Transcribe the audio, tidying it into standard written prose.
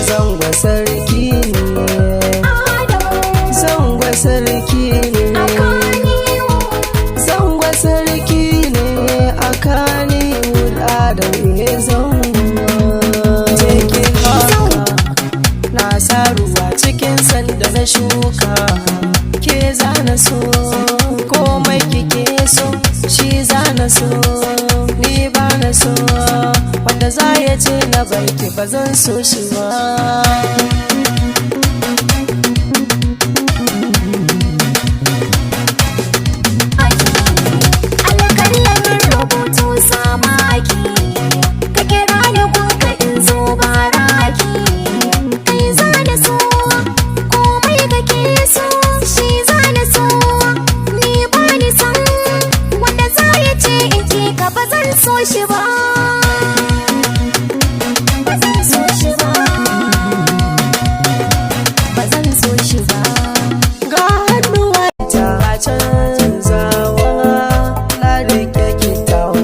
Zango sarki ne, Zango sarki ne, Zango sarki ne a Kannywood. Adam ya zango cikin haka na sa ruwa cikin sanda na shuka. Ke zana so komai kike so shi zana so, ni ba na so wanda za ya ce na barki ba zan so shi ba.